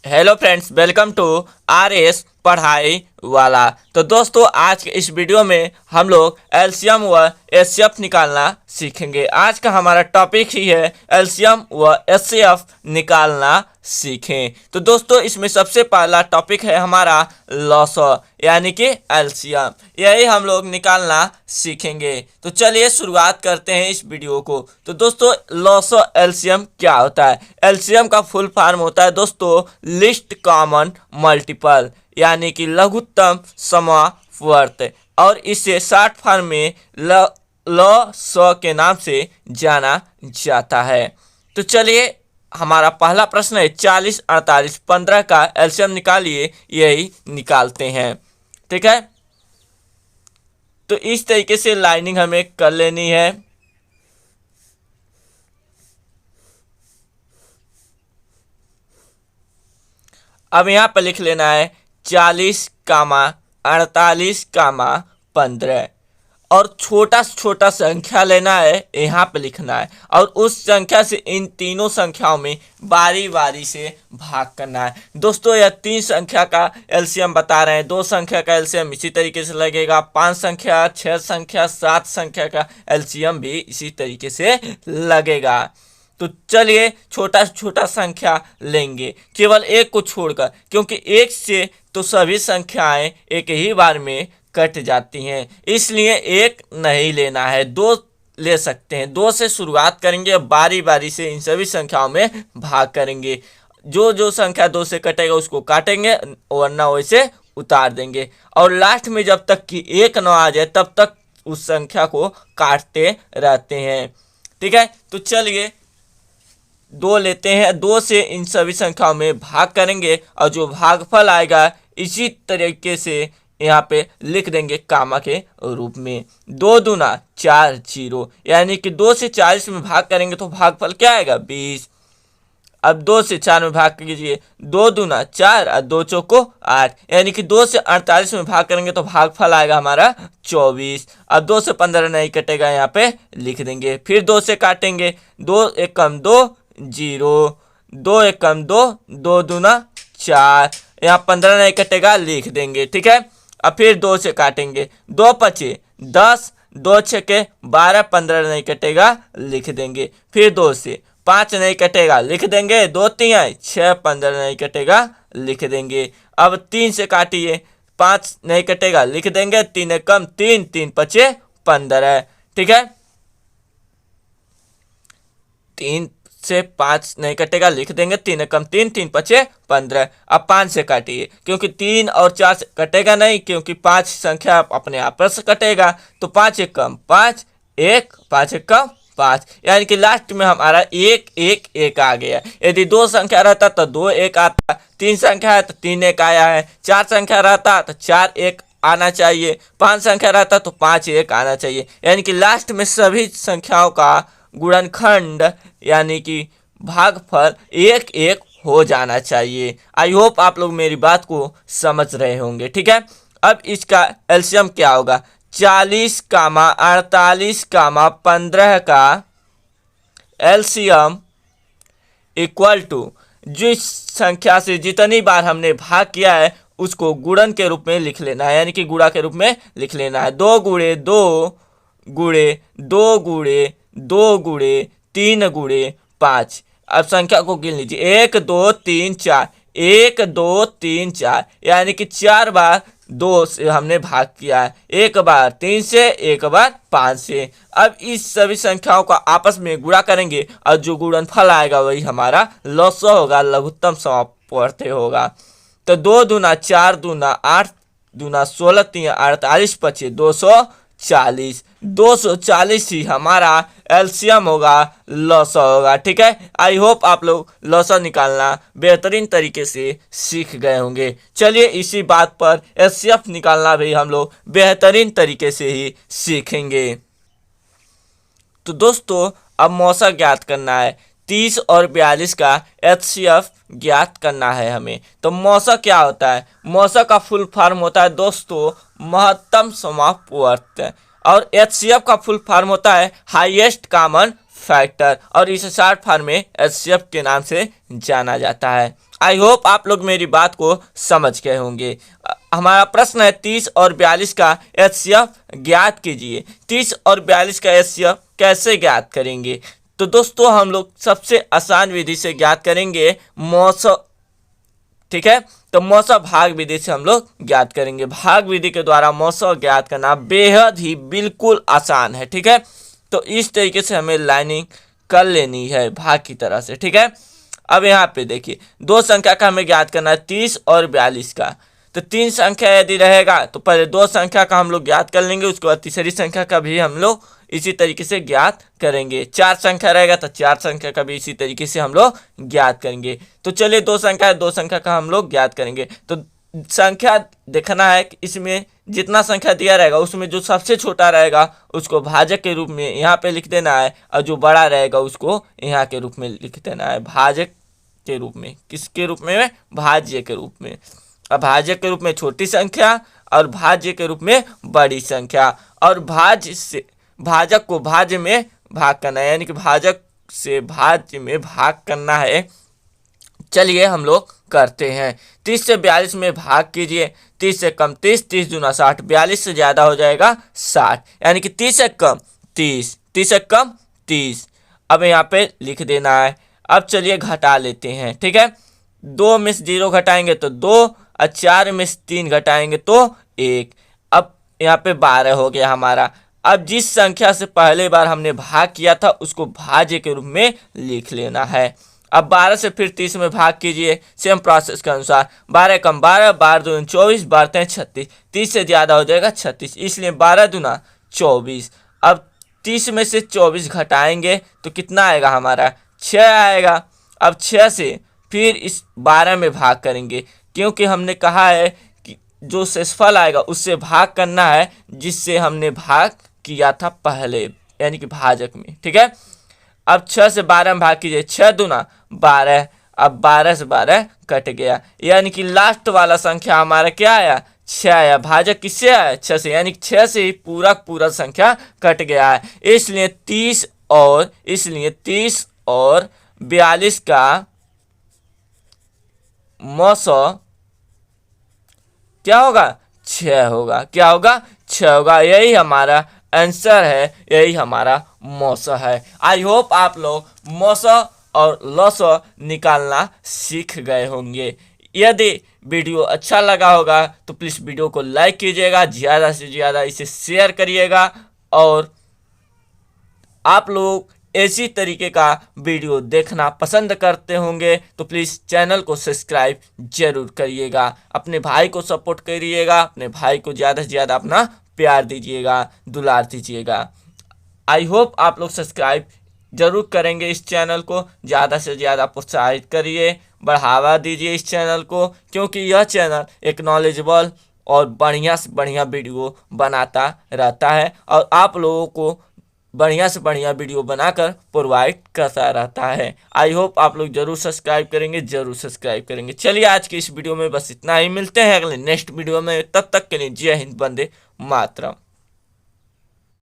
Hello friends, welcome to R S पढ़ाई वाला। तो दोस्तों, आज के इस वीडियो में हम लोग एलसीएम व एचसीएफ निकालना सीखेंगे। आज का हमारा टॉपिक ही है एलसीएम व एचसीएफ निकालना सीखें। तो दोस्तों, इसमें सबसे पहला टॉपिक है हमारा लॉसो यानी कि एलसीएम। यही हम लोग निकालना सीखेंगे। तो चलिए शुरुआत करते हैं इस वीडियो को। तो दोस्तों, लॉसो एलसीएम क्या होता है? एलसीएम का फुल फॉर्म होता है दोस्तों लिस्ट कॉमन मल्टीपल यानी कि लघुत्तम समावर्त, और इसे शॉर्ट फॉर्म में लॉसो के नाम से जाना जाता है। तो चलिए, हमारा पहला प्रश्न है 40, 48, 15 का एलसीएम निकालिए। यही निकालते हैं, ठीक है। तो इस तरीके से लाइनिंग हमें कर लेनी है। अब यहाँ पर लिख लेना है 40, 48, 15, और छोटा से छोटा संख्या लेना है, यहाँ पे लिखना है, और उस संख्या से इन तीनों संख्याओं में बारी बारी से भाग करना है। दोस्तों, यह 3 संख्या का एलसीएम बता रहे हैं। 2 संख्या का एलसीएम इसी तरीके से लगेगा। 5 संख्या, 6 संख्या, 7 संख्या का एलसीएम भी इसी तरीके से लगेगा। तो चलिए, छोटा से छोटा संख्या लेंगे, केवल एक को छोड़कर, क्योंकि एक से तो सभी संख्याएं एक ही बार में कट जाती हैं, इसलिए एक नहीं लेना है, 2 ले सकते हैं। 2 से शुरुआत करेंगे, बारी बारी से इन सभी संख्याओं में भाग करेंगे। जो जो संख्या 2 से कटेगा उसको काटेंगे, वरना वैसे उतार देंगे, और लास्ट में जब तक कि 1 न आ जाए तब तक उस संख्या को काटते रहते हैं, ठीक है। तो चलिए, 2 लेते हैं। 2 से इन सभी संख्याओं में भाग करेंगे, और जो भागफल आएगा इसी तरीके से यहाँ पे लिख देंगे कामा के रूप में। 2 दूना 4 0, यानी कि 2 से 40 में भाग करेंगे तो भागफल क्या आएगा? 20। अब 2 से 4 में भाग कीजिए, 2 दूना 4 और 2 चौको 8, यानी कि 2 से 48 में भाग करेंगे तो भागफल आएगा हमारा 24। अब 2 से 15 नहीं कटेगा, यहाँ पे लिख देंगे। फिर 2 से काटेंगे, 2 एकम 2 0, 2 एकम 2, 2 दूना 4, यहाँ 15 नहीं कटेगा, लिख देंगे, ठीक है। अब फिर 2 से काटेंगे, 2 पचे 10, 2 छके 12, 15 नहीं कटेगा, लिख देंगे। फिर 2 से 5 नहीं कटेगा, लिख देंगे। 2 3 6, 15 नहीं कटेगा, लिख देंगे। अब 3 से काटिए, 5 नहीं कटेगा, लिख देंगे। 3 एकम 3, 3 पचे 15, ठीक है। 3 से 5 नहीं कटेगा, लिख देंगे। 3 एकम 3, 3 पचे 15। अब 5 से काटिए, क्योंकि 3 और 4 से कटेगा नहीं, क्योंकि 5 संख्या अपने आपस से कटेगा। तो 5 एकम 5, 1, 5 एकम 5, यानी कि लास्ट में हमारा 1 1 1 आ गया। यदि 2 संख्या रहता तो 2 1 आता, 3 संख्या है तो 3 1 आया है, 4 संख्या रहता तो 4 1 आना चाहिए, 5 संख्या रहता तो 5 1 आना चाहिए, यानी कि लास्ट में सभी संख्याओं का गुणनखंड यानी कि भागफल 1 1 हो जाना चाहिए। आई होप आप लोग मेरी बात को समझ रहे होंगे, ठीक है। अब इसका एलसीएम क्या होगा? 40, 48, 15 का एलसीएम इक्वल टू जिस संख्या से जितनी बार हमने भाग किया है उसको गुणन के रूप में लिख लेना है, यानी कि गुणा के रूप में लिख लेना है। 2 गुणे 2 गुणे 2 गुणे 2 गुणे 3 गुणे 5। अब संख्या को गिन लीजिए, 1 2 3 4, 1 2 3 4, यानी कि 4 बार 2 से हमने भाग किया है, 1 बार 3 से, 1 बार 5 से। अब इस सभी संख्याओं का आपस में गुणा करेंगे, और जो गुणनफल आएगा वही हमारा लॉसो होगा, लघुत्तम समावर्त होगा। तो 2 दूना 4 दूना 8 दूना 16, 3 48 पचे 240, 240 ही हमारा एलसीएम होगा, लॉसो होगा, ठीक है। आई होप आप लोग लॉसो निकालना बेहतरीन तरीके से सीख गए होंगे। चलिए, इसी बात पर एचसीएफ निकालना भी हम लोग बेहतरीन तरीके से ही सीखेंगे। तो दोस्तों, अब मौसा ज्ञात करना है। 30 और 42 का एचसीएफ ज्ञात करना है हमें। तो मौसा क्या होता है? मौसा का फुल फॉर्म होता है दोस्तों महत्तम समावर्त, और एचसीएफ का फुल फॉर्म होता है हाईएस्ट कॉमन फैक्टर, और इसे शॉर्ट फॉर्म में एचसीएफ के नाम से जाना जाता है। आई होप आप लोग मेरी बात को समझ गए होंगे। हमारा प्रश्न है 30 और 42 का एचसीएफ ज्ञात कीजिए। 30 और 42 का एचसीएफ कैसे ज्ञात करेंगे? तो दोस्तों हम लोग सबसे आसान विधि से ज्ञात करेंगे, मौसा, ठीक है। तो मौसा भाग विधि से हम लोग ज्ञात करेंगे। भाग विधि के द्वारा मौसा ज्ञात करना बेहद ही बिल्कुल आसान है, ठीक है। तो इस तरीके से हमें लाइनिंग कर लेनी है भाग की तरह से, ठीक है। अब यहाँ पे देखिए, दो संख्या का हमें ज्ञात करना है 30 और 42 का। तो तीन संख्या यदि रहेगा तो पहले दो संख्या का हम लोग ज्ञात कर लेंगे, उसके बाद तीसरी संख्या का भी हम लोग इसी तरीके से ज्ञात करेंगे। चार संख्या रहेगा तो चार संख्या का भी इसी तरीके से हम लोग ज्ञात करेंगे। तो चलिए दो संख्या है, दो संख्या का हम लोग ज्ञात करेंगे। तो संख्या देखना है कि इसमें जितना संख्या दिया रहेगा उसमें जो सबसे छोटा रहेगा उसको भाजक के रूप में यहाँ पे लिख देना है, और जो बड़ा रहेगा उसको यहाँ के रूप में लिख देना है, भाजक के रूप में। किसके रूप में? भाज्य के रूप में। अब भाजक के रूप में छोटी संख्या और भाज्य के रूप में बड़ी संख्या। और भाज्य से भाजक को भाज्य में भाग करना है, यानी कि भाजक से भाज्य में भाग करना है। चलिए हम लोग करते हैं। 30 से 42 में भाग कीजिए। 30 से कम 30, 30 दूना 60, 42 से ज़्यादा हो जाएगा 60, यानी कि 30 से कम 30, 30 से कम 30। अब यहाँ पे लिख देना है। अब चलिए घटा लेते हैं, ठीक है। 2 में से 0 घटाएंगे तो 2, और 4 में से 3 घटाएंगे तो 1। अब यहाँ पे 12 हो गया हमारा। अब जिस संख्या से पहले बार हमने भाग किया था उसको भाज्य के रूप में लिख लेना है। अब 12 से फिर 30 में भाग कीजिए, सेम प्रोसेस के अनुसार। 12 कम 12, 12 दूनी 24, 12 36, 30 से ज़्यादा हो जाएगा 36, इसलिए 12 दूना 24। अब 30 में से 24 घटाएंगे तो कितना आएगा हमारा? 6 आएगा। अब 6 से फिर इस 12 में भाग करेंगे, क्योंकि हमने कहा है कि जो शेषफल आएगा उससे भाग करना है जिससे हमने भाग किया था पहले, यानी कि भाजक में, ठीक है। अब 6 से 12 में भाग कीजिए, 6 दूना 12। अब 12 से 12 कट गया, यानी कि लास्ट वाला संख्या हमारा क्या आया? 6 आया। भाजक किससे आया? 6 से, यानी कि 6 से ही पूरा संख्या कट गया है। इसलिए 30 और 42 का मौसा क्या होगा? 6 होगा। क्या होगा? 6 होगा। यही हमारा आंसर है, यही हमारा मौसा है। आई होप आप लोग मौसा और लौसा निकालना सीख गए होंगे। यदि वीडियो अच्छा लगा होगा तो प्लीज़ वीडियो को लाइक कीजिएगा, ज़्यादा से ज़्यादा इसे शेयर करिएगा, और आप लोग इसी तरीके का वीडियो देखना पसंद करते होंगे तो प्लीज़ चैनल को सब्सक्राइब जरूर करिएगा। अपने भाई को सपोर्ट करिएगा, अपने भाई को ज़्यादा से ज़्यादा अपना प्यार दीजिएगा, दुलार दीजिएगा। आई होप आप लोग सब्सक्राइब जरूर करेंगे। इस चैनल को ज़्यादा से ज़्यादा प्रोत्साहित करिए, बढ़ावा दीजिए इस चैनल को, क्योंकि यह चैनल एक नॉलेजेबल और बढ़िया से बढ़िया वीडियो बनाता रहता है और आप लोगों को बढ़िया से बढ़िया वीडियो बनाकर प्रोवाइड करता रहता है। आई होप आप लोग जरूर सब्सक्राइब करेंगे। चलिए आज की इस वीडियो में बस इतना ही। मिलते हैं अगले नेक्स्ट वीडियो में, तब तक के लिए जय हिंद, वंदे मातरम।